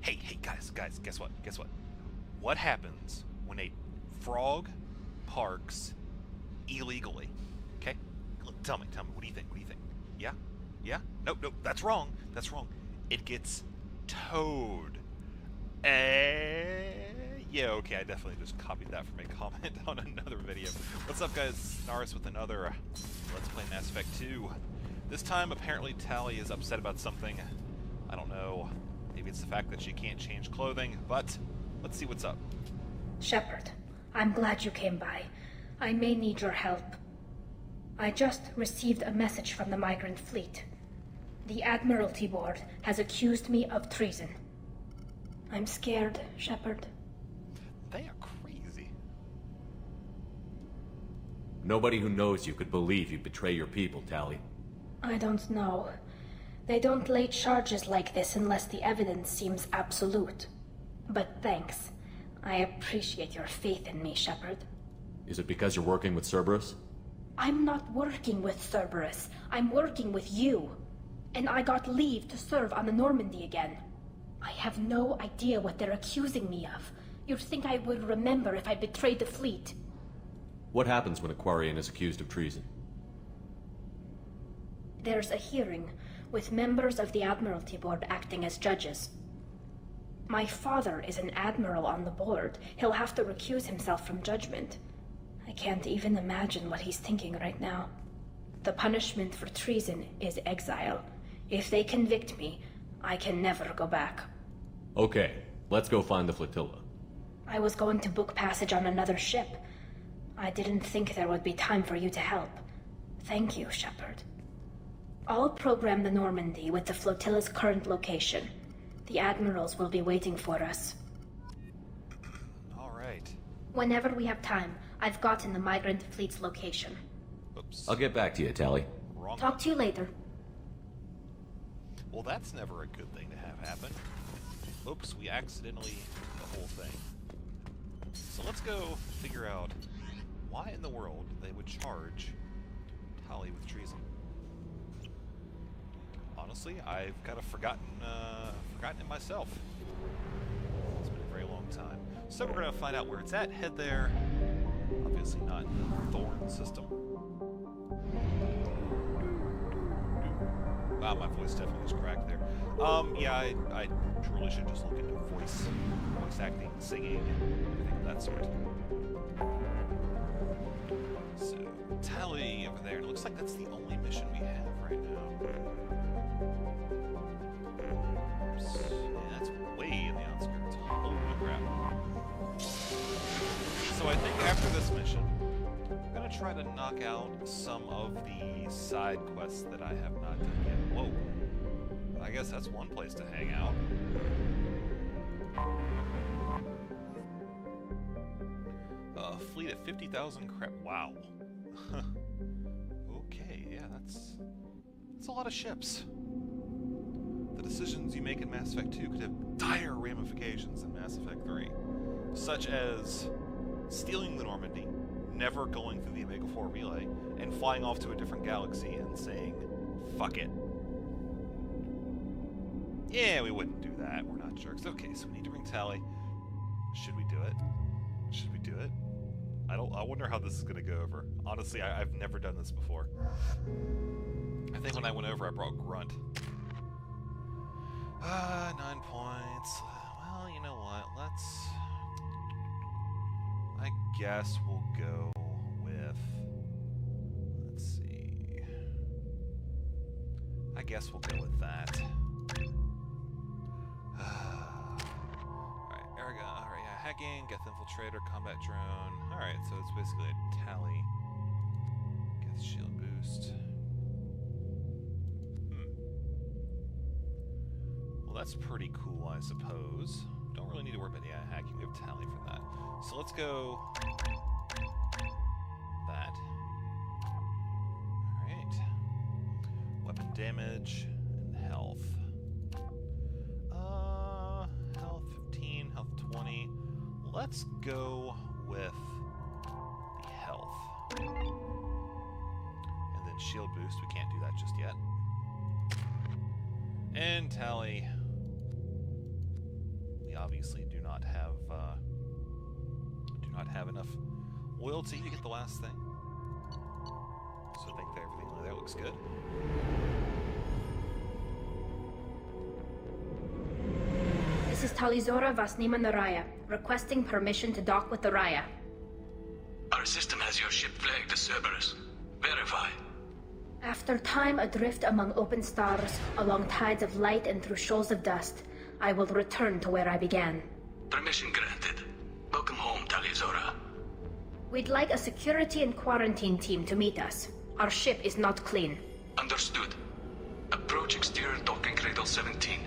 Hey, guys, guess what? Guess what? What happens when a frog parks illegally? Okay? Tell me, what do you think? Yeah? Yeah? Nope, that's wrong. That's wrong. It gets towed. Yeah, okay, I definitely just copied that from a comment on another video. What's up, guys? Naris with another Let's Play Mass Effect 2. This time, apparently, Tali is upset about something. I don't know. Maybe it's the fact that she can't change clothing, but let's see what's up. Shepard, I'm glad you came by. I may need your help. I just received a message from the migrant fleet. The Admiralty Board has accused me of treason. I'm scared, Shepard. They are crazy. Nobody who knows you could believe you betray your people, Tali. I don't know. They don't lay charges like this unless the evidence seems absolute. But thanks. I appreciate your faith in me, Shepard. Is it because you're working with Cerberus? I'm not working with Cerberus. I'm working with you. And I got leave to serve on the Normandy again. I have no idea what they're accusing me of. You'd think I would remember if I betrayed the fleet. What happens when a Quarian is accused of treason? There's a hearing, with members of the Admiralty Board acting as judges. My father is an admiral on the board. He'll have to recuse himself from judgment. I can't even imagine what he's thinking right now. The punishment for treason is exile. If they convict me, I can never go back. Okay, let's go find the flotilla. I was going to book passage on another ship. I didn't think there would be time for you to help. Thank you, Shepard. I'll program the Normandy with the flotilla's current location. The admirals will be waiting for us. All right. Whenever we have time, I've gotten the migrant fleet's location. Oops. I'll get back to you, Tali. Wrong. Talk to you later. Well, that's never a good thing to have happen. Oops, we accidentally did the whole thing. So let's go figure out why in the world they would charge Tali with treason. Honestly, I've kind of forgotten it myself. It's been a very long time. So we're going to find out where it's at, head there. Obviously not in the Thorn system. Wow, my voice definitely was cracked there. Yeah, I truly should just look into voice acting, singing, and everything of that sort. So, Tali over there. It looks like that's the only mission we have right now. Oops. Yeah, that's way in the outskirts. Holy crap. So I think after this mission, I'm going to try to knock out some of the side quests that I have not done yet. Whoa. I guess that's one place to hang out. Fleet at 50,000 crap. Wow. Okay, yeah, that's a lot of ships. The decisions you make in Mass Effect 2 could have dire ramifications in Mass Effect 3, such as stealing the Normandy, never going through the Omega-4 relay, and flying off to a different galaxy and saying, fuck it. Yeah, we wouldn't do that. We're not jerks. Okay, so we need to bring Tali. Should we do it? Should we do it? I wonder how this is going to go over. Honestly, I've never done this before. I think when I went over, I brought Grunt. 9 points. Well, you know what? I guess we'll go with... Let's see... I guess we'll go with that. Alright, Aragon, alright, yeah, hacking, Geth Infiltrator, Combat Drone. Alright, so it's basically a Tali. Geth Shield Boost. Well, that's pretty cool, I suppose. Don't really need to worry about hacking. We have Tali for that. So let's go... that. Alright. Weapon damage and health. Health 15, health 20. Let's go with the health. And then shield boost. We can't do that just yet. And Tali. obviously do not have enough loyalty to get the last thing. So I think that everything there looks good. This is Talizora Vasnima Naraya, requesting permission to dock with the Raya. Our system has your ship flagged as Cerberus. Verify. After time adrift among open stars, along tides of light and through shoals of dust, I will return to where I began. Permission granted. Welcome home, Talizora. We'd like a security and quarantine team to meet us. Our ship is not clean. Understood. Approach exterior docking cradle 17.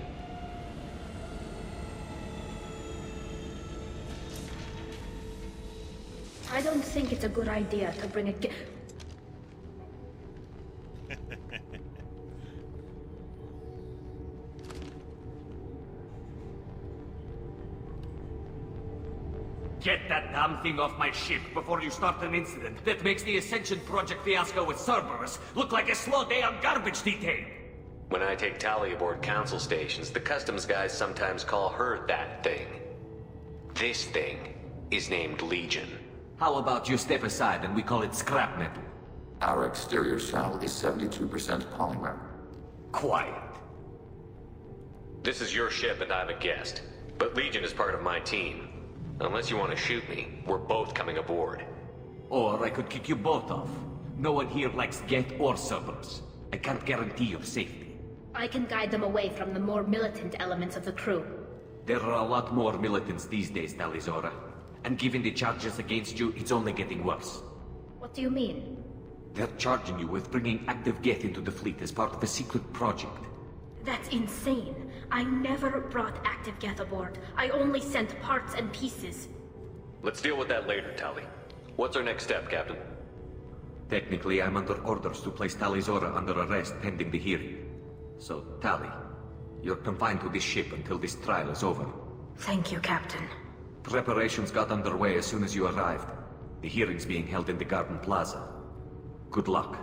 I don't think it's a good idea to bring a Get that damn thing off my ship before you start an incident that makes the Ascension Project fiasco with Cerberus look like a slow day on garbage detail. When I take Tali aboard council stations, the customs guys sometimes call her that thing. This thing is named Legion. How about you step aside and we call it scrap metal? Our exterior shell is 72% polymer. Quiet. This is your ship and I'm a guest, but Legion is part of my team. Unless you want to shoot me, we're both coming aboard. Or I could kick you both off. No one here likes Geth or Cerberus. I can't guarantee your safety. I can guide them away from the more militant elements of the crew. There are a lot more militants these days, Talizora. And given the charges against you, it's only getting worse. What do you mean? They're charging you with bringing active Geth into the fleet as part of a secret project. That's insane. I never brought active Geth aboard. I only sent parts and pieces. Let's deal with that later, Tali. What's our next step, Captain? Technically, I'm under orders to place Talizora under arrest pending the hearing. So, Tali, you're confined to this ship until this trial is over. Thank you, Captain. Preparations got underway as soon as you arrived. The hearing's being held in the Garden Plaza. Good luck.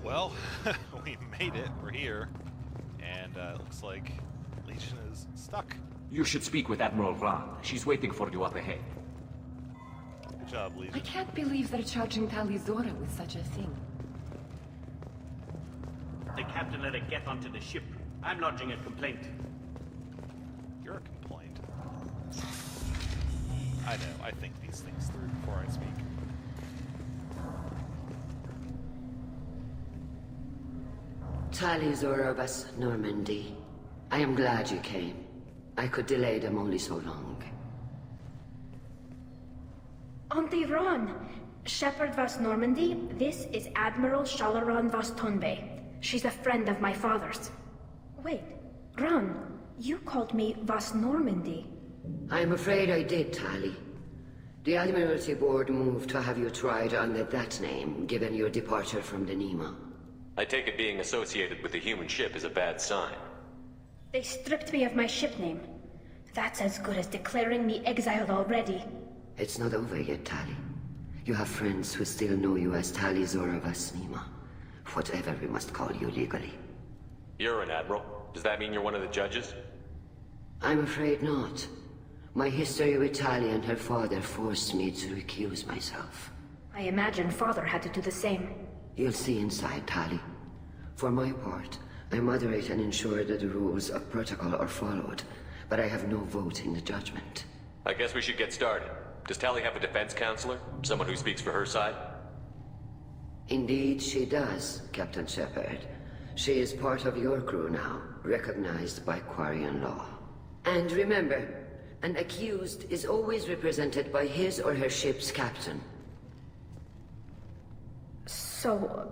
Well, we made it. We're here. And it looks like Legion is stuck. You should speak with Admiral Ron. She's waiting for you up ahead. Good job, Legion. I can't believe they're charging Talizora with such a thing. The captain let it get onto the ship. I'm lodging a complaint. You're a complaint. I know. I think these things through before I speak. Talizora Vas Normandy. I am glad you came. I could delay them only so long. Auntie Ron! Shepherd Vas Normandy, this is Admiral Shalaran Vas Tonbe. She's a friend of my father's. Wait, Ron, you called me Vas Normandy. I'm afraid I did, Tali. The Admiralty Board moved to have you tried under that name, given your departure from the Nima. I take it being associated with the human ship is a bad sign. They stripped me of my ship name. That's as good as declaring me exiled already. It's not over yet, Tali. You have friends who still know you as Talizora Vas Nima. Whatever we must call you legally. You're an admiral. Does that mean you're one of the judges? I'm afraid not. My history with Tali and her father forced me to recuse myself. I imagine father had to do the same. You'll see inside, Tali. For my part, I moderate and ensure that the rules of protocol are followed, but I have no vote in the judgment. I guess we should get started. Does Tali have a defense counselor? Someone who speaks for her side? Indeed, she does, Captain Shepard. She is part of your crew now, recognized by Quarian law. And remember, an accused is always represented by his or her ship's captain. So,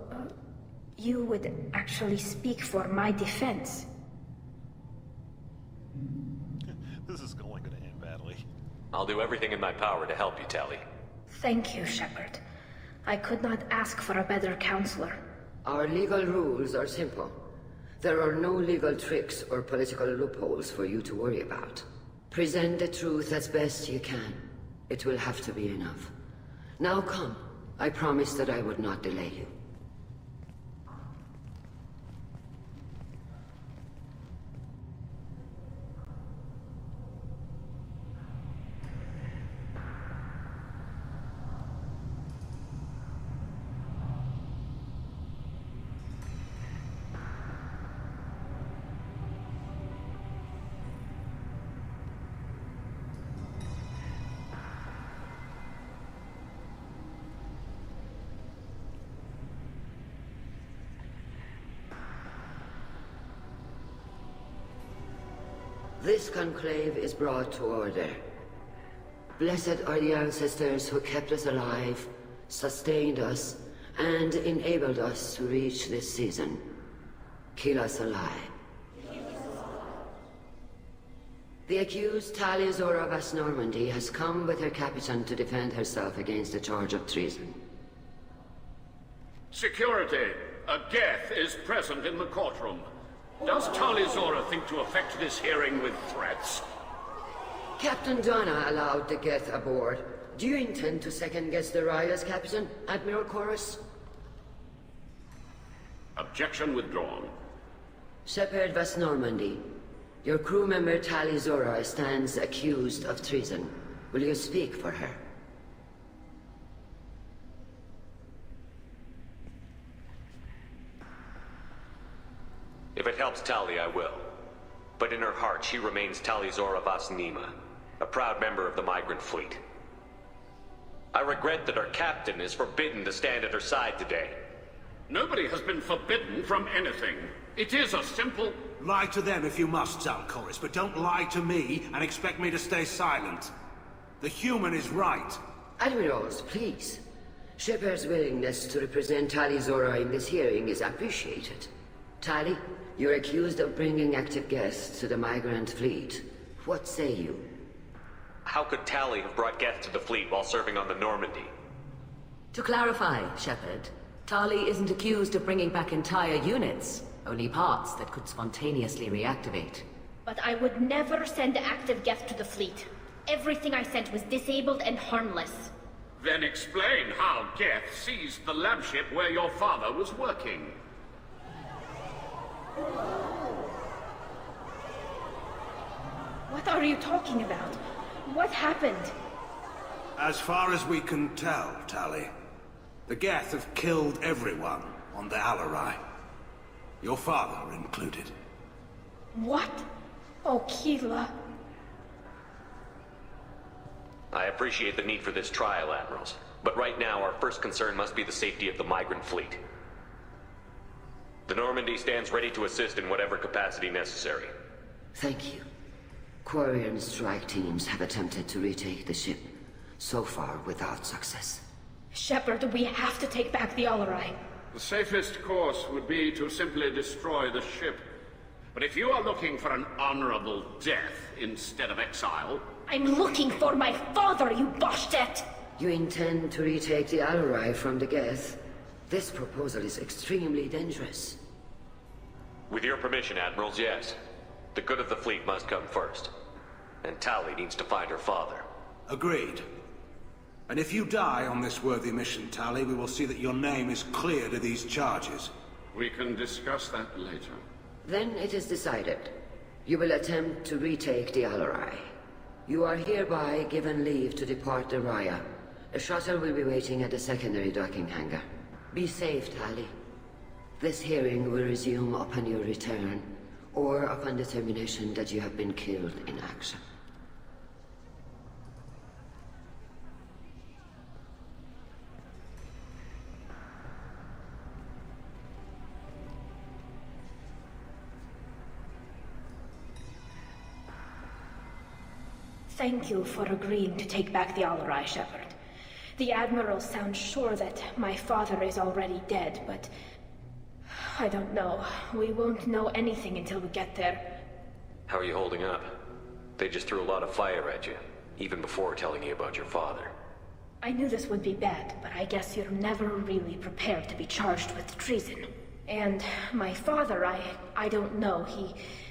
you would actually speak for my defense? This is going to end badly. I'll do everything in my power to help you, Tali. Thank you, Shepard. I could not ask for a better counselor. Our legal rules are simple. There are no legal tricks or political loopholes for you to worry about. Present the truth as best you can. It will have to be enough. Now come. I promised that I would not delay you. This conclave is brought to order. Blessed are the ancestors who kept us alive, sustained us, and enabled us to reach this season. Keep us alive. The accused Tali Zora of Normandy has come with her captain to defend herself against a charge of treason. Security! A Geth is present in the courtroom. Does Tali Zora think to effect this hearing with threats? Captain Donna allowed the Geth aboard. Do you intend to second-guess the Raya's captain, Admiral Chorus? Objection withdrawn. Shepherd Vas Normandy, your crew member Tali Zora stands accused of treason. Will you speak for her? If it helps Tali, I will. But in her heart, she remains Tali Zora Vas Nima, a proud member of the migrant fleet. I regret that our captain is forbidden to stand at her side today. Nobody has been forbidden from anything. It is a simple... Lie to them if you must, Zalcoris, but don't lie to me and expect me to stay silent. The human is right. Admirals, please. Shepard's willingness to represent Tali Zora in this hearing is appreciated. Tali, you're accused of bringing active guests to the migrant fleet. What say you? How could Tali have brought Geth to the fleet while serving on the Normandy? To clarify, Shepard, Tali isn't accused of bringing back entire units, only parts that could spontaneously reactivate. But I would never send active Geth to the fleet. Everything I sent was disabled and harmless. Then explain how Geth seized the lab ship where your father was working. What are you talking about? What happened? As far as we can tell, Tali, the Geth have killed everyone on the Alarai. Your father included. What? Oh, Keela. I appreciate the need for this trial, Admirals. But right now, our first concern must be the safety of the migrant fleet. The Normandy stands ready to assist in whatever capacity necessary. Thank you. Quarian strike teams have attempted to retake the ship, so far without success. Shepard, we have to take back the Alarai. The safest course would be to simply destroy the ship. But if you are looking for an honorable death instead of exile... I'm looking for my father, you Boshtet! You intend to retake the Alarai from the Geth? This proposal is extremely dangerous. With your permission, Admirals, yes. The good of the fleet must come first. And Tali needs to find her father. Agreed. And if you die on this worthy mission, Tali, we will see that your name is cleared of these charges. We can discuss that later. Then it is decided. You will attempt to retake the Alarai. You are hereby given leave to depart the Raya. A shuttle will be waiting at the secondary docking hangar. Be safe, Tali. This hearing will resume upon your return, or upon determination that you have been killed in action. Thank you for agreeing to take back the Alarai, Shepard. The Admiral sounds sure that my father is already dead, but... I don't know. We won't know anything until we get there. How are you holding up? They just threw a lot of fire at you, even before telling you about your father. I knew this would be bad, but I guess you're never really prepared to be charged with treason. And my father, I don't know.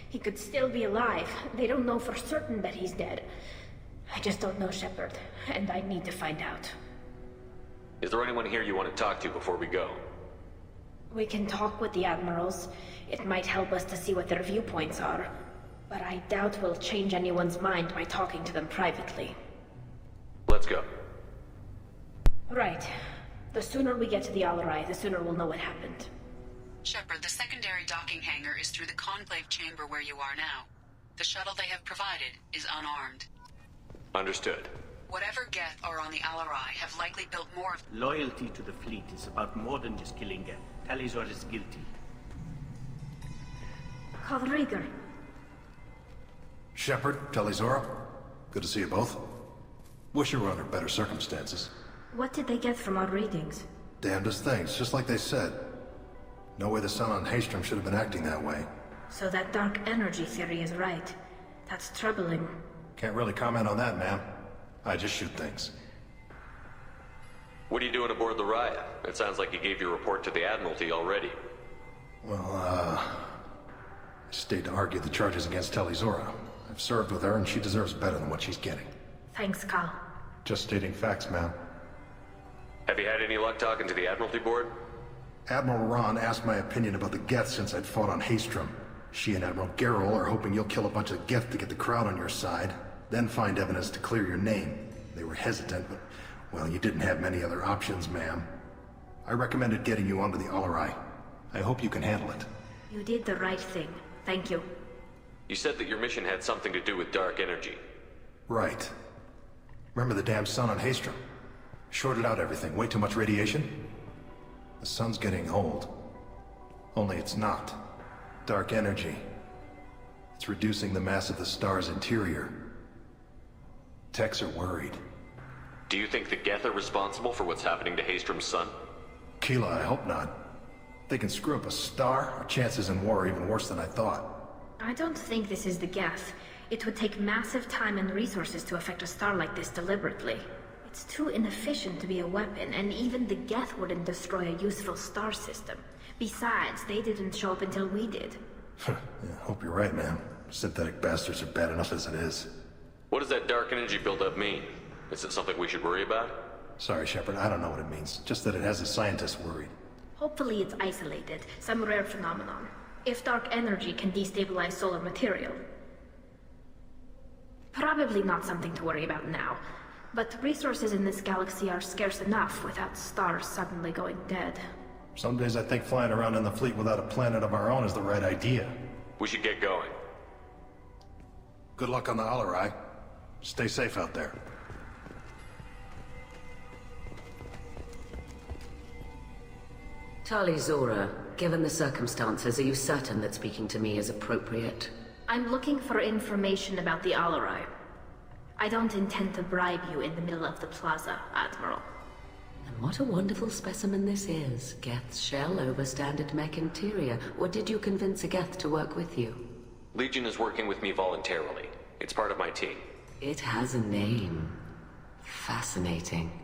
He could still be alive. They don't know for certain that he's dead. I just don't know, Shepard, and I need to find out. Is there anyone here you want to talk to before we go? We can talk with the Admirals. It might help us to see what their viewpoints are. But I doubt we'll change anyone's mind by talking to them privately. Let's go. Right. The sooner we get to the Alarai, the sooner we'll know what happened. Shepard, the secondary docking hangar is through the conclave chamber where you are now. The shuttle they have provided is unarmed. Understood. Whatever Geth are on the Alarai have likely built more of... Loyalty to the fleet is about more than just killing Geth. Tali Zora is guilty. Kalrieger. Shepard, Tali-Zora. Good to see you both. Wish you were under better circumstances. What did they get from our readings? Damnedest things, just like they said. No way the sun on Haystrom should have been acting that way. So that dark energy theory is right. That's troubling. Can't really comment on that, ma'am. I just shoot things. What are you doing aboard the Raya? It sounds like you gave your report to the Admiralty already. Well, I stayed to argue the charges against Tali-Zora. I've served with her, and she deserves better than what she's getting. Thanks, Cal. Just stating facts, ma'am. Have you had any luck talking to the Admiralty Board? Admiral Ron asked my opinion about the Geth since I'd fought on Haystrom. She and Admiral Gerrel are hoping you'll kill a bunch of Geth to get the crowd on your side, then find evidence to clear your name. They were hesitant, but, well, you didn't have many other options, ma'am. I recommended getting you onto the Alarai. I hope you can handle it. You did the right thing. Thank you. You said that your mission had something to do with dark energy. Right. Remember the damn sun on Haystrom? Shorted out everything. Way too much radiation? The sun's getting old. Only it's not. Dark energy. It's reducing the mass of the star's interior. Techs are worried. Do you think the Geth are responsible for what's happening to Haystrom's sun? Keela, I hope not. If they can screw up a star, our chances in war are even worse than I thought. I don't think this is the Geth. It would take massive time and resources to affect a star like this deliberately. It's too inefficient to be a weapon, and even the Geth wouldn't destroy a useful star system. Besides, they didn't show up until we did. Yeah, hope you're right, man. Synthetic bastards are bad enough as it is. What does that dark energy buildup mean? Is it something we should worry about? Sorry, Shepard, I don't know what it means. Just that it has the scientists worried. Hopefully it's isolated, some rare phenomenon. If dark energy can destabilize solar material. Probably not something to worry about now. But resources in this galaxy are scarce enough without stars suddenly going dead. Some days I think flying around in the fleet without a planet of our own is the right idea. We should get going. Good luck on the Alarai. Stay safe out there. Tali-Zora, given the circumstances, are you certain that speaking to me is appropriate? I'm looking for information about the Alarai. I don't intend to bribe you in the middle of the plaza, Admiral. And what a wonderful specimen this is. Geth's shell over standard mech interior. Or did you convince a Geth to work with you? Legion is working with me voluntarily. It's part of my team. It has a name. Fascinating.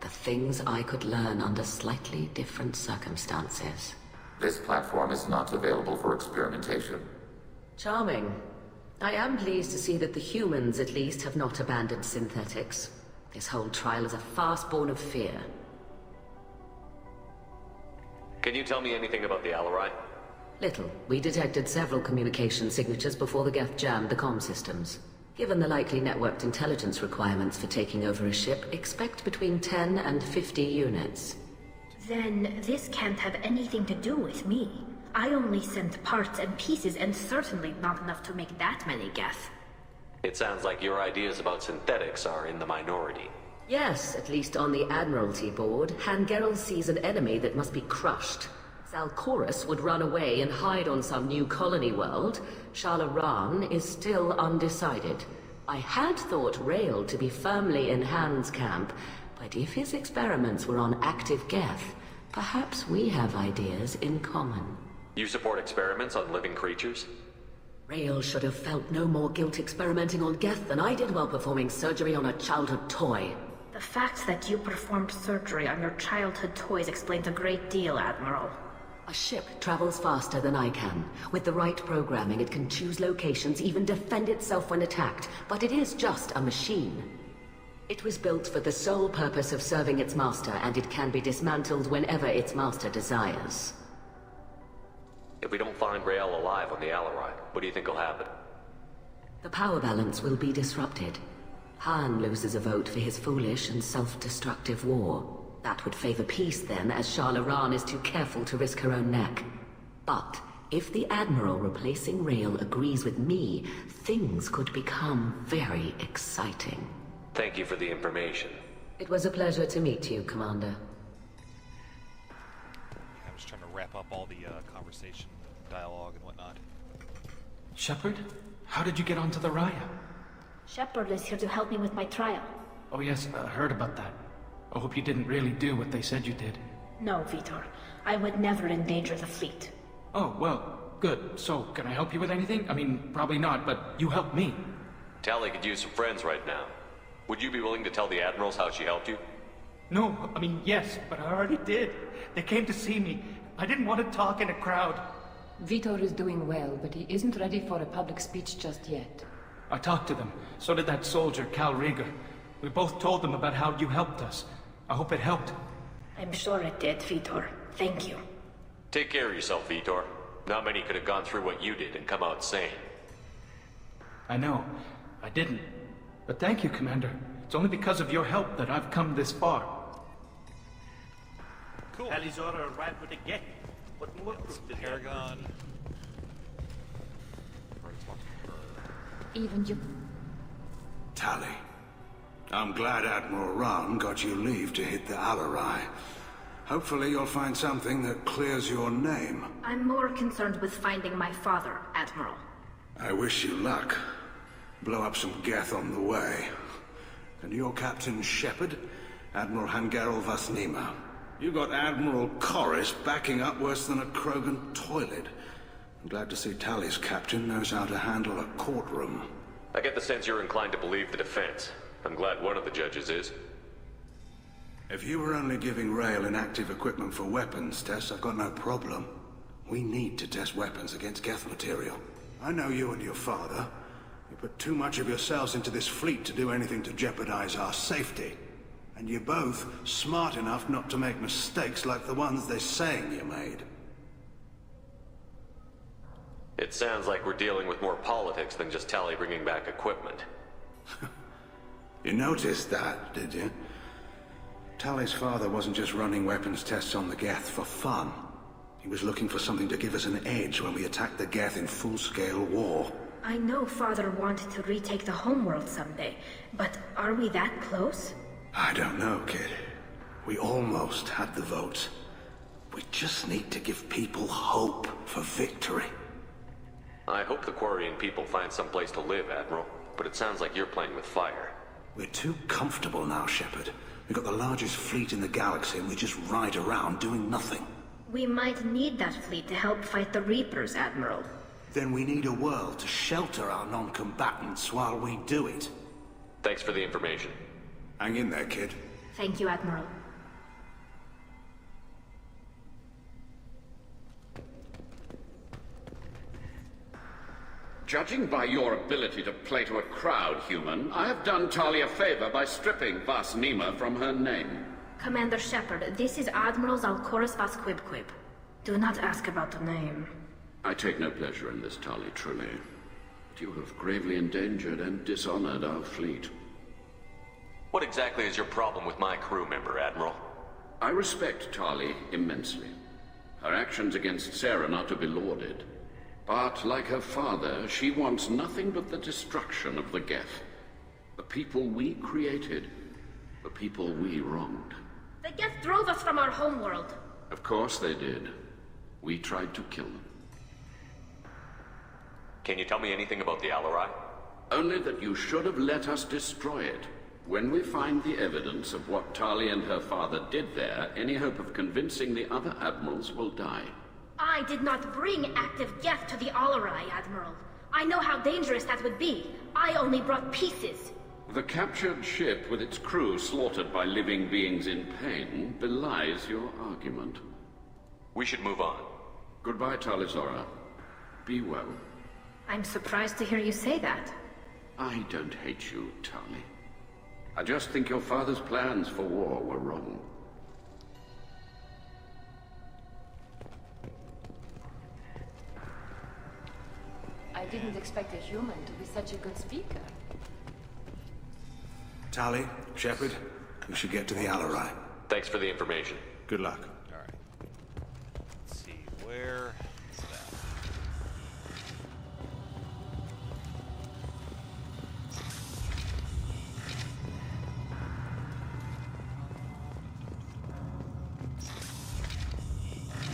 The things I could learn under slightly different circumstances. This platform is not available for experimentation. Charming. I am pleased to see that the humans, at least, have not abandoned synthetics. This whole trial is a farce born of fear. Can you tell me anything about the Alarai? Little. We detected several communication signatures before the Geth jammed the comm systems. Given the likely networked intelligence requirements for taking over a ship, expect between 10 and 50 units. Then this can't have anything to do with me. I only sent parts and pieces, and certainly not enough to make that many Geth. It sounds like your ideas about synthetics are in the minority. Yes, at least on the Admiralty board, Han Gerrel sees an enemy that must be crushed. Zalcorus would run away and hide on some new colony world. Shala Ran is still undecided. I had thought Rael to be firmly in Han's camp, but if his experiments were on active Geth, perhaps we have ideas in common. You support experiments on living creatures? Rael should have felt no more guilt experimenting on Geth than I did while performing surgery on a childhood toy. The fact that you performed surgery on your childhood toys explains a great deal, Admiral. A ship travels faster than I can. With the right programming, it can choose locations, even defend itself when attacked. But it is just a machine. It was built for the sole purpose of serving its master, and it can be dismantled whenever its master desires. If we don't find Rael alive on the Alarai, what do you think will happen? The power balance will be disrupted. Han loses a vote for his foolish and self-destructive war. That would favor peace then, as Shala Ran is too careful to risk her own neck. But if the Admiral replacing Rael agrees with me, things could become very exciting. Thank you for the information. It was a pleasure to meet you, Commander. I'm just trying to wrap up all the conversation, dialogue, and whatnot. Shepard? How did you get onto the Raya? Shepard is here to help me with my trial. Oh yes, I heard about that. I hope you didn't really do what they said you did. No, Vitor. I would never endanger the fleet. Oh, well, good. So, can I help you with anything? I mean, probably not, but you helped me. Tali could use some friends right now. Would you be willing to tell the admirals how she helped you? No, I mean, yes, but I already did. They came to see me. I didn't want to talk in a crowd. Vitor is doing well, but he isn't ready for a public speech just yet. I talked to them. So did that soldier, Cal Rieger. We both told them about how you helped us. I hope it helped. I'm sure it did, Vitor. Thank you. Take care of yourself, Vitor. Not many could have gone through what you did and come out sane. I know. I didn't. But thank you, Commander. It's only because of your help that I've come this far. Cool. Tali Zora arrived with a get. What more proof did Paragon. Even you... Tali. I'm glad Admiral Rahn got you leave to hit the Alarai. Hopefully you'll find something that clears your name. I'm more concerned with finding my father, Admiral. I wish you luck. Blow up some Geth on the way. And your Captain Shepard, Admiral Hangerel Vasnima. You got Admiral Corris backing up worse than a Krogan toilet. I'm glad to see Tali's captain knows how to handle a courtroom. I get the sense you're inclined to believe the defense. I'm glad one of the judges is. If you were only giving Rail inactive equipment for weapons tests, I've got no problem. We need to test weapons against Geth material. I know you and your father. You put too much of yourselves into this fleet to do anything to jeopardize our safety. And you're both smart enough not to make mistakes like the ones they're saying you made. It sounds like we're dealing with more politics than just Tali bringing back equipment. You noticed that, did you? Tali's father wasn't just running weapons tests on the Geth for fun. He was looking for something to give us an edge when we attacked the Geth in full-scale war. I know Father wanted to retake the homeworld someday, but are we that close? I don't know, kid. We almost had the votes. We just need to give people hope for victory. I hope the Quarian people find some place to live, Admiral, but it sounds like you're playing with fire. We're too comfortable now, Shepard. We've got the largest fleet in the galaxy and we just ride around doing nothing. We might need that fleet to help fight the Reapers, Admiral. Then we need a world to shelter our non-combatants while we do it. Thanks for the information. Hang in there, kid. Thank you, Admiral. Judging by your ability to play to a crowd, human, I have done Tali a favor by stripping Vasnima from her name. Commander Shepard, this is Admiral Zalkoris Vasquibquib. Do not ask about the name. I take no pleasure in this, Tali, truly. But you have gravely endangered and dishonored our fleet. What exactly is your problem with my crew member, Admiral? I respect Tali immensely. Her actions against Sarah are not to be lauded. But, like her father, she wants nothing but the destruction of the Geth. The people we created. The people we wronged. The Geth drove us from our homeworld. Of course they did. We tried to kill them. Can you tell me anything about the Alarai? Only that you should have let us destroy it. When we find the evidence of what Tali and her father did there, any hope of convincing the other admirals will die. I did not bring active Geth to the Alarai, Admiral. I know how dangerous that would be. I only brought pieces. The captured ship with its crew slaughtered by living beings in pain belies your argument. We should move on. Goodbye, Tali Zora. Be well. I'm surprised to hear you say that. I don't hate you, Tali. I just think your father's plans for war were wrong. I didn't expect a human to be such a good speaker. Tali, Shepard, we should get to the Alarai. Thanks for the information. Good luck. Alright. Let's see, where is that?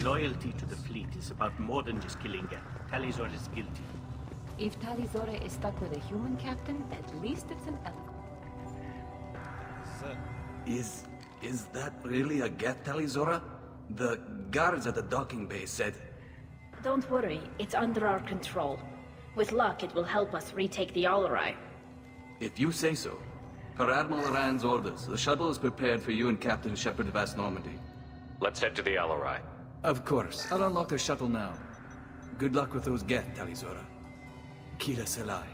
Loyalty to the fleet is about more than just killing Geth. Tali Zora is guilty. If Tali Zora is stuck with a human captain, at least it's an elegant. Is that really a Geth, Tali Zora? The guards at the docking bay said... Don't worry, it's under our control. With luck, it will help us retake the Alarai. If you say so. Per Admiral Rand's orders, the shuttle is prepared for you and Captain Shepard of West Normandy. Let's head to the Alarai. Of course. I'll unlock the shuttle now. Good luck with those Geth, Tali Zora. Kira Selai.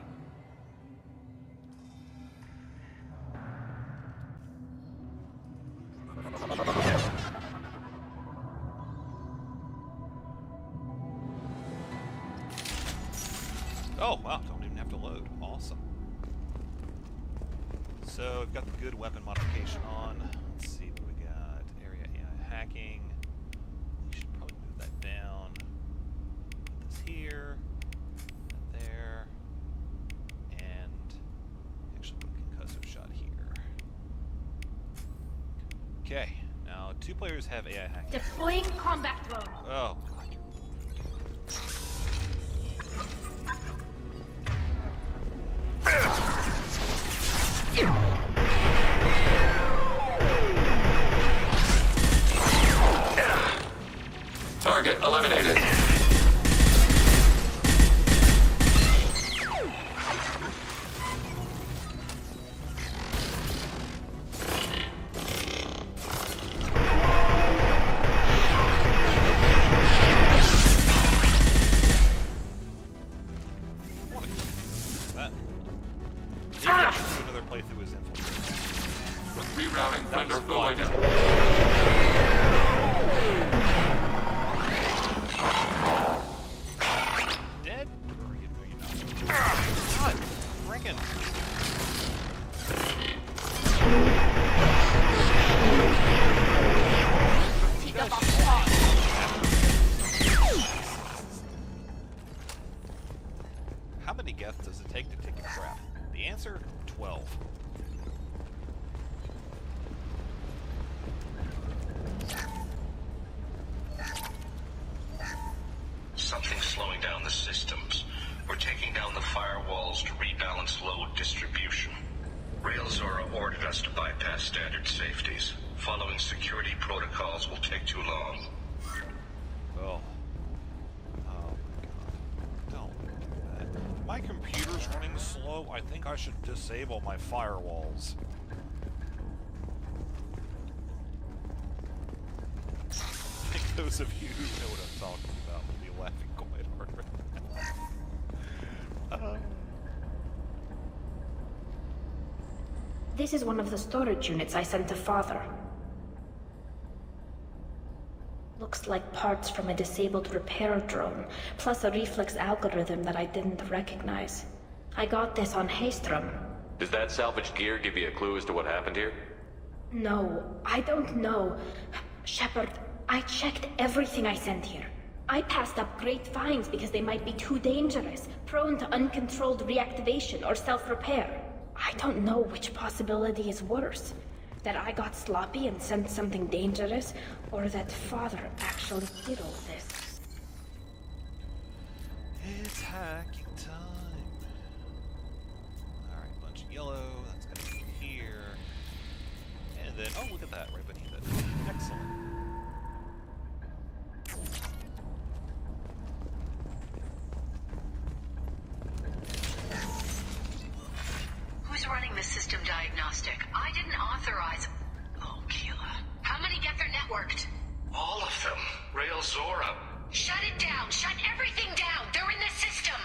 Oh, wow, don't even have to load. Awesome. So, we've got the good weapon modification on. Let's see what we got. Area AI hacking. We should probably move that down. Put this here. That there. And actually put a concussive shot here. Okay, now 2 players have AI hacking. Deploying combat drone. Oh, Target eliminated. Another playthrough is infiltrated. Rerouting vendor going in. Dead? Or are you not? God, frickin'. How many Geth does it take to take a crap? The answer, 12. Something's slowing down the systems. We're taking down the firewalls to rebalance load distribution. Rail Zora ordered us to bypass standard safeties. Following security protocols will take too long. Oh. Oh my god. Don't do that. My computer's running slow. I think I should disable my firewalls. I think those of you who know what I'm talking about will be laughing quite hard right now. This is one of the storage units I sent to Father. Looks like parts from a disabled repair drone, plus a reflex algorithm that I didn't recognize. I got this on Haystrom. Does that salvaged gear give you a clue as to what happened here? No, I don't know. Shepard, I checked everything I sent here. I passed up great finds because they might be too dangerous, prone to uncontrolled reactivation or self-repair. I don't know which possibility is worse. That I got sloppy and sent something dangerous, or that Father actually did all this. It's hacking time. Alright, bunch of yellow. That's gonna be here. And then, oh, look at that, right beneath it. Excellent. Who's running the system diagnostic? I didn't authorize... Oh, Keela. How many get their networked? All of them. Rail Zora. Shut it down! Shut everything down! They're in the system!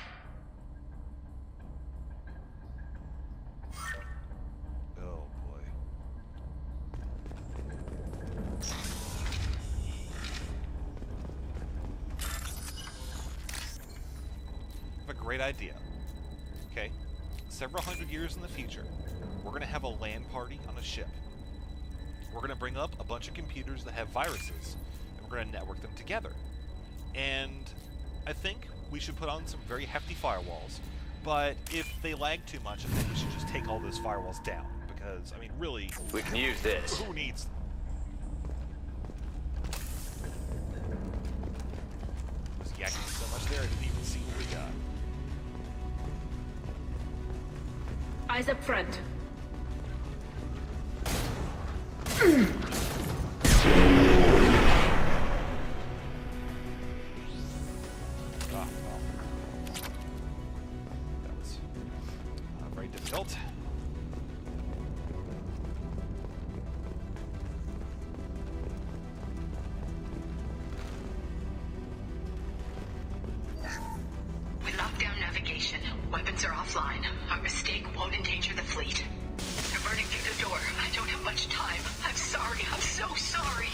Oh, boy. I have a great idea. Okay. Several hundred years in the future, we're going to have a LAN party on a ship. We're going to bring up a bunch of computers that have viruses, and we're going to network them together. And I think we should put on some very hefty firewalls, but if they lag too much, I think we should just take all those firewalls down, because, I mean, really... We can use this. Who needs them? I was yakking so much there, I didn't even see what we got. Eyes up front. That was very difficult. We locked down navigation. Weapons are offline. Our mistake won't endanger the fleet. They're burning through the door. I don't have much time. I'm sorry. I'm so sorry.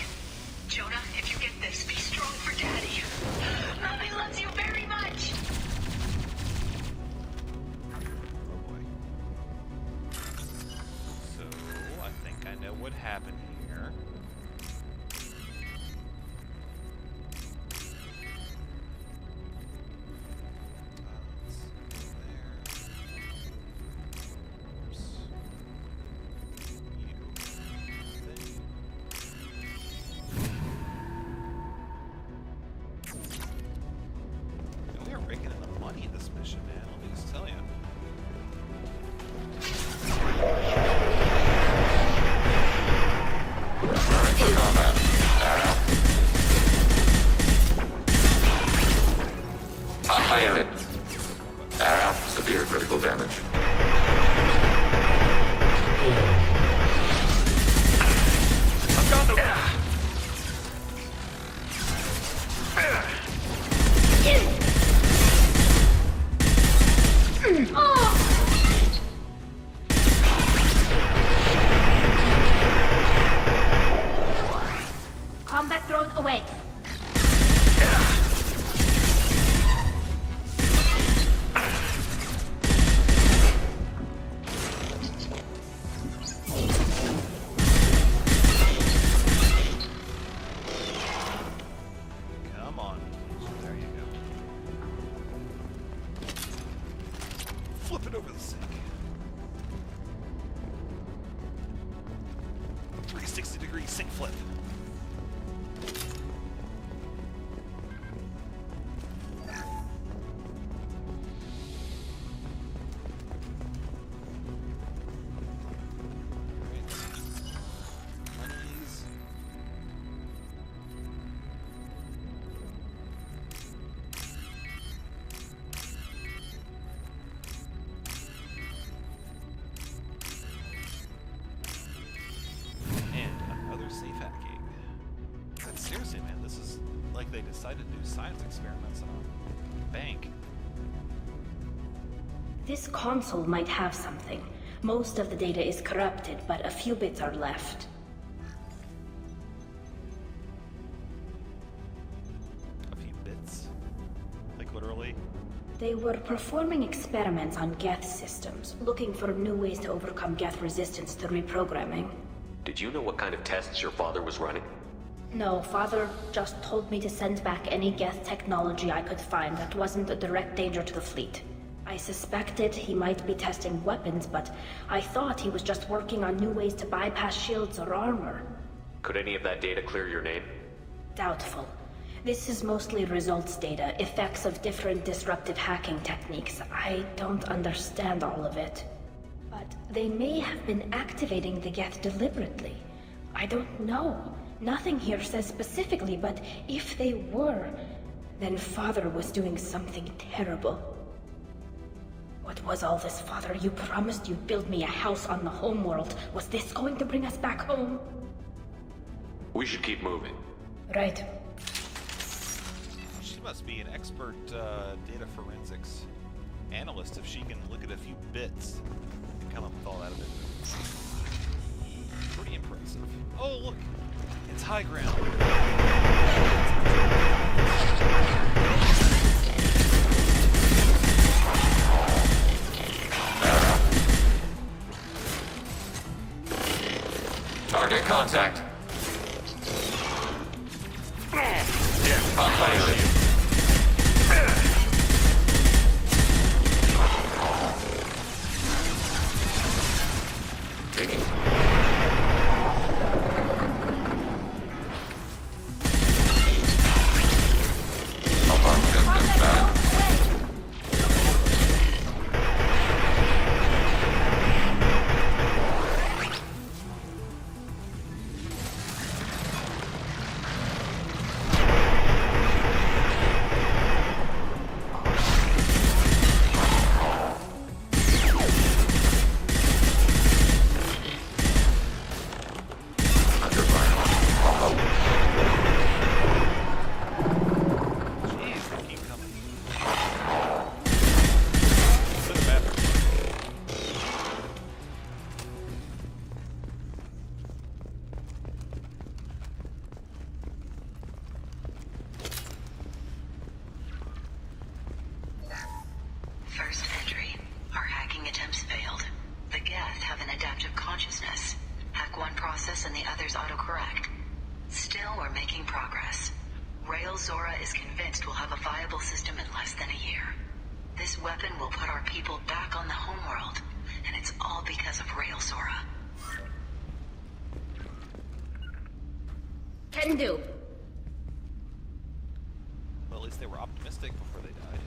Jonah, if you get this, be strong for Daddy. Mommy loves you very much. Oh boy. So, I think I know what happened here. We are raking in the money in this mission, man. Let me just tell you. High it. Arrow. Severe critical damage. Combat drone away. Come on. There you go. Flip it over the sink. 360-degree sink flip. Monies. And another safe hacking. But seriously, man, this is like they decided to do science experiments on a bank. This console might have something. Most of the data is corrupted, but a few bits are left. A few bits. Like literally. They were performing experiments on Geth systems, looking for new ways to overcome Geth resistance to reprogramming. Did you know what kind of tests your father was running? No, Father just told me to send back any Geth technology I could find that wasn't a direct danger to the fleet. I suspected he might be testing weapons, but I thought he was just working on new ways to bypass shields or armor. Could any of that data clear your name? Doubtful. This is mostly results data, effects of different disruptive hacking techniques. I don't understand all of it. But they may have been activating the Geth deliberately. I don't know. Nothing here says specifically, but if they were, then Father was doing something terrible. What was all this, Father? You promised you'd build me a house on the homeworld. Was this going to bring us back home? We should keep moving. Right. She must be an expert data forensics analyst if she can look at a few bits and come up with all that of it. Pretty impressive. Oh, look! It's high ground. Target contact. Zora is convinced we'll have a viable system in less than a year. This weapon will put our people back on the homeworld, and it's all because of Rail Zora. Can do. Well, at least they were optimistic before they died.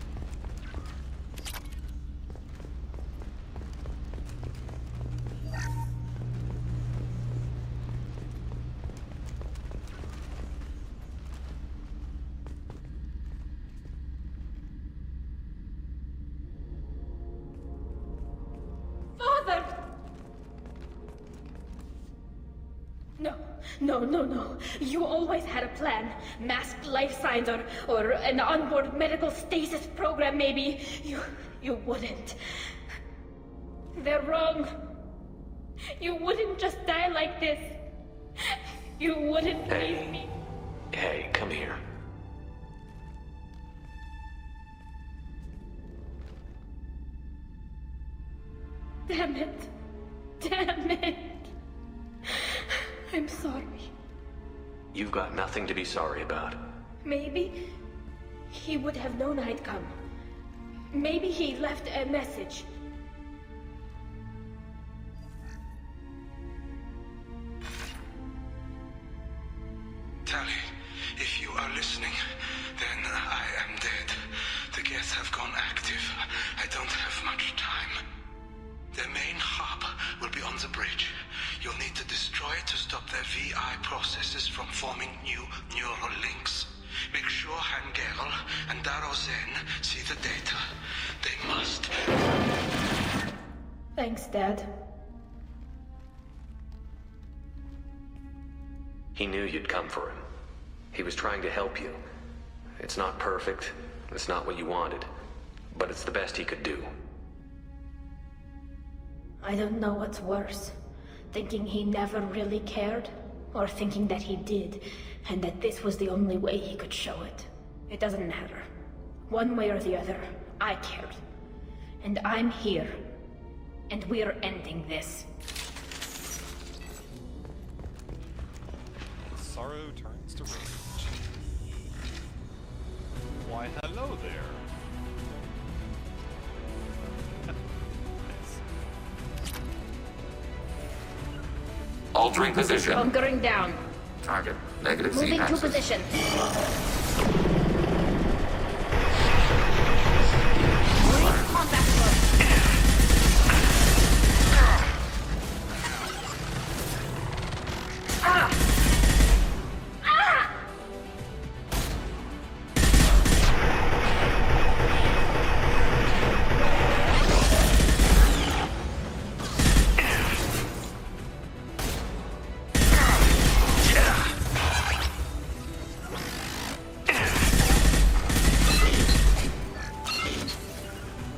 Father! No. You always had a plan. Masked life signs or an onboard medical stasis program, maybe. You wouldn't. They're wrong. You wouldn't just die like this. You wouldn't leave me. Hey, come here. Damn it. I'm sorry. You've got nothing to be sorry about. Maybe he would have known I'd come. Maybe he left a message. Tali, if you are listening, then I am dead. The Geth have gone active. I don't have much time. Their main hub will be on the bridge. You'll need to destroy it to stop their VI processes from forming new neural links. Make sure Hangerl and Darozen see the data. They must. Thanks, Dad. He knew you'd come for him. He was trying to help you. It's not perfect. It's not what you wanted. But it's the best he could do. I don't know what's worse. Thinking he never really cared, or thinking that he did, and that this was the only way he could show it. It doesn't matter. One way or the other, I cared. And I'm here. And we're ending this. Sorrow turns to rage. Why, hello there. Altering position. Bunkering down. Target. Negative Z Moving to axis. position. Combat mode.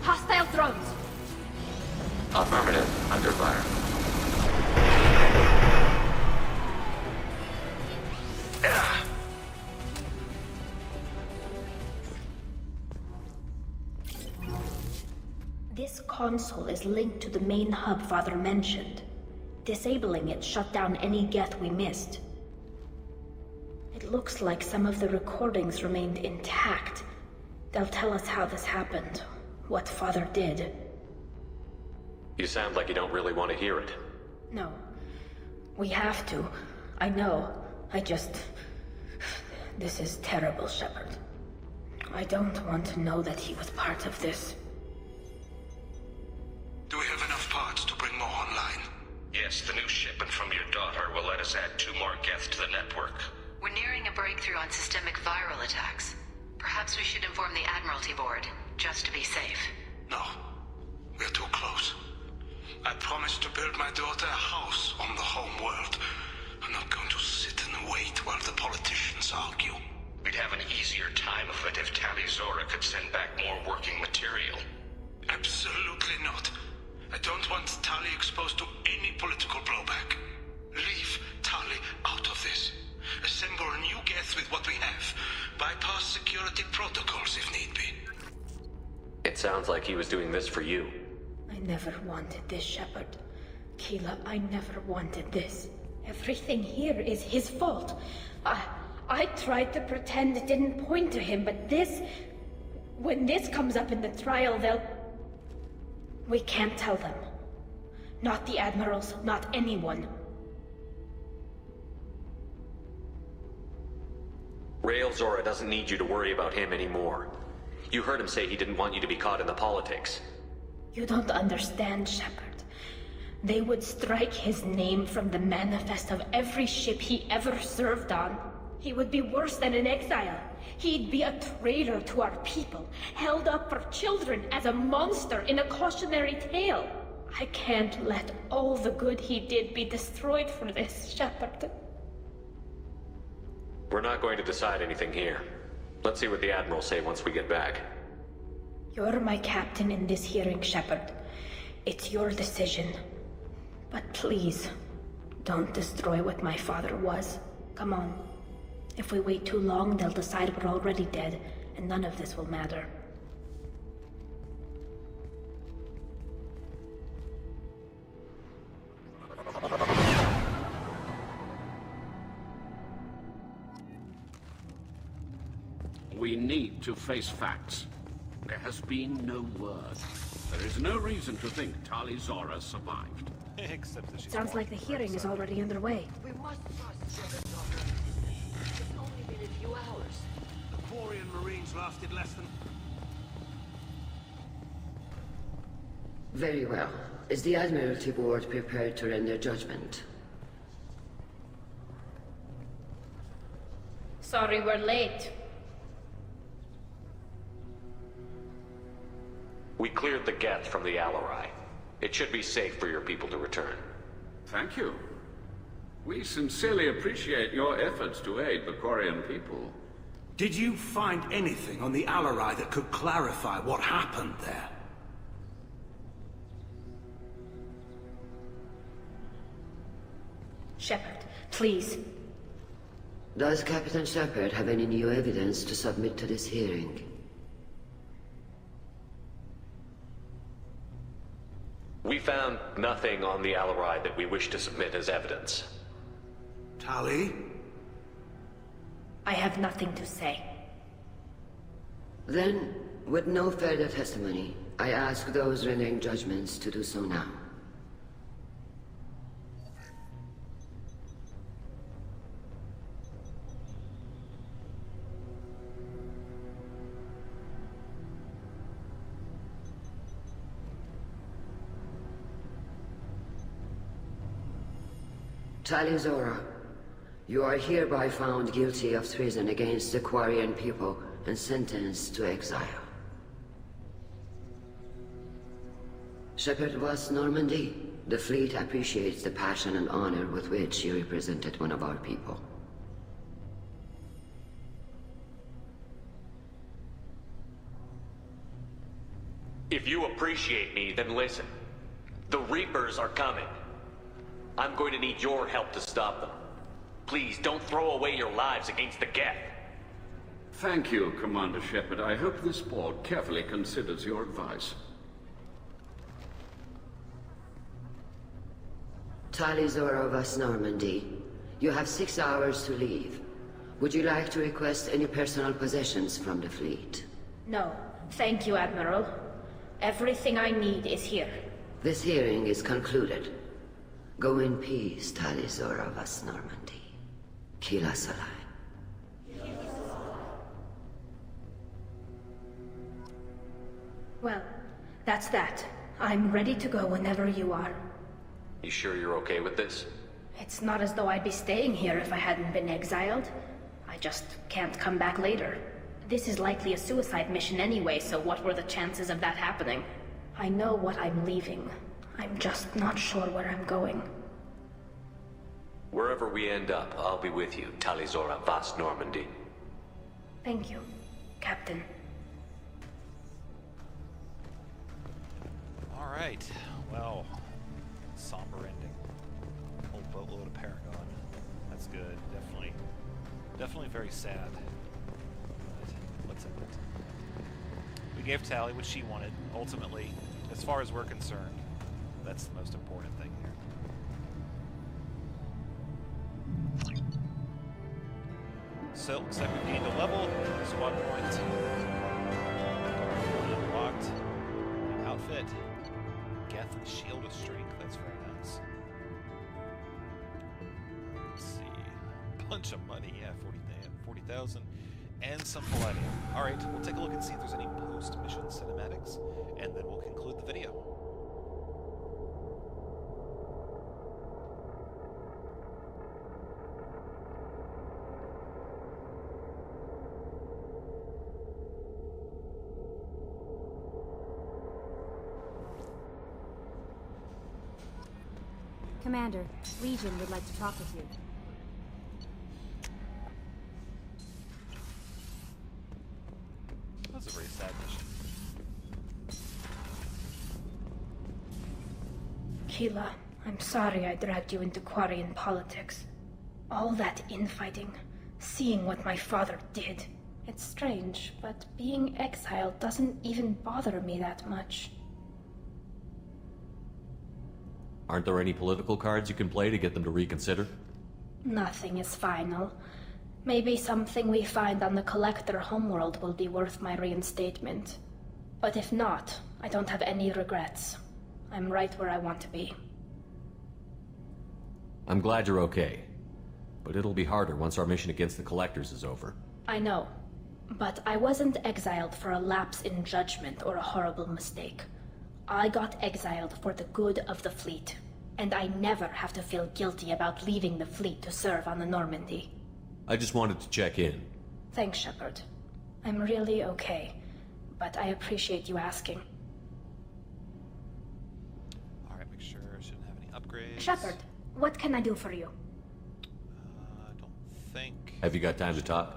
Hostile drones. Affirmative. Under fire. This console is linked to the main hub Father mentioned. Disabling it shut down any Geth we missed. It looks like some of the recordings remained intact. They'll tell us how this happened, what Father did. You sound like you don't really want to hear it. No. We have to. I know. This is terrible, Shepard. I don't want to know that he was part of this. Do we have enough parts to bring more online? Yes, the new shipment from your daughter will let us add 2 more Geth to the network. We're nearing a breakthrough on systemic viral attacks. Perhaps we should inform the Admiralty Board, just to be safe. No. We're too close. I promised to build my daughter a house on the home world. I'm not going to sit and wait while the politicians argue. We'd have an easier time of it if Tali Zora could send back more working material. Absolutely not. I don't want Tali exposed to any political blowback. Leave Tali out of this. Assemble a new Geth with what we have. Bypass security protocols if need be. It sounds like he was doing this for you. I never wanted this, Shepard. Keela, I never wanted this. Everything here is his fault. I tried to pretend it didn't point to him, but this... When this comes up in the trial, they'll... We can't tell them. Not the admirals, not anyone. Rael Zora doesn't need you to worry about him anymore. You heard him say he didn't want you to be caught in the politics. You don't understand, Shepard. They would strike his name from the manifest of every ship he ever served on. He would be worse than an exile. He'd be a traitor to our people, held up for children as a monster in a cautionary tale. I can't let all the good he did be destroyed for this, Shepard. We're not going to decide anything here. Let's see what the Admirals say once we get back. You're my captain in this hearing, Shepard. It's your decision. But please, don't destroy what my father was. Come on. If we wait too long, they'll decide we're already dead, and none of this will matter. We need to face facts. There has been no word. There is no reason to think Tali Zora survived. Except that she's Sounds like the hearing is already underway. We must trust Shepard's daughter. It's only been a few hours. The Quarian Marines lasted less than... Very well. Is the Admiralty Board prepared to render judgment? Sorry we're late. We cleared the Geth from the Alarai. It should be safe for your people to return. Thank you. We sincerely appreciate your efforts to aid the Quarian people. Did you find anything on the Alarai that could clarify what happened there? Shepard, please. Does Captain Shepard have any new evidence to submit to this hearing? We found nothing on the Alarai that we wish to submit as evidence. Tali? I have nothing to say. Then, with no further testimony, I ask those rendering judgments to do so now. Tali Zora, you are hereby found guilty of treason against the Quarian people and sentenced to exile. Shepard was Normandy. The fleet appreciates the passion and honor with which you represented one of our people. If you appreciate me, then listen. The Reapers are coming. I'm going to need your help to stop them. Please, don't throw away your lives against the Geth. Thank you, Commander Shepard. I hope this board carefully considers your advice. Tali Zora of Us Normandy, you have 6 hours to leave. Would you like to request any personal possessions from the fleet? No, thank you, Admiral. Everything I need is here. This hearing is concluded. Go in peace, Tali Zora of Us Normandy. Kila Salai. Well, that's that. I'm ready to go whenever you are. You sure you're okay with this? It's not as though I'd be staying here if I hadn't been exiled. I just can't come back later. This is likely a suicide mission anyway, so what were the chances of that happening? I know what I'm leaving. I'm just not sure where I'm going. Wherever we end up, I'll be with you, Tali Zora Vas Normandy. Thank you, Captain. Alright, well, somber ending. Whole boatload of Paragon. That's good, definitely very sad. But what's in it? We gave Tali what she wanted. Ultimately, as far as we're concerned, that's the most important thing here. looks like we've gained a level. Squad point. Unlocked. Outfit. Geth Shield of Strength. That's very nice. Let's see. Bunch of money. Yeah, 40,000. And some palladium. Alright, we'll take a look and see if there's any post-mission cinematics, and then we'll conclude the video. Commander, Legion would like to talk with you. That's a very sad mission. Keela, I'm sorry I dragged you into Quarian politics. All that infighting, seeing what my father did. It's strange, but being exiled doesn't even bother me that much. Aren't there any political cards you can play to get them to reconsider? Nothing is final. Maybe something we find on the Collector homeworld will be worth my reinstatement. But if not, I don't have any regrets. I'm right where I want to be. I'm glad you're okay. But it'll be harder once our mission against the Collectors is over. I know. But I wasn't exiled for a lapse in judgment or a horrible mistake. I got exiled for the good of the fleet. And I never have to feel guilty about leaving the fleet to serve on the Normandy. I just wanted to check in. Thanks, Shepard. I'm really okay, but I appreciate you asking. Alright, make sure I shouldn't have any upgrades. Shepard, what can I do for you? I don't think... Have you got time to talk?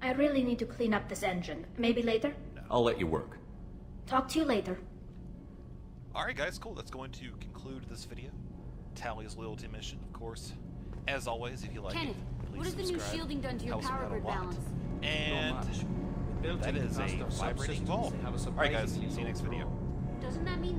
I really need to clean up this engine. Maybe later? No. I'll let you work. Talk to you later. Alright guys, cool. That's going to conclude this video. Tali's loyalty mission, of course. As always, if you like Kenneth, it, what has the new subscribe. shielding done to your Helps me power out a grid lot. balance? And that is a vibrating ball. Alright guys, see you next video. Doesn't that mean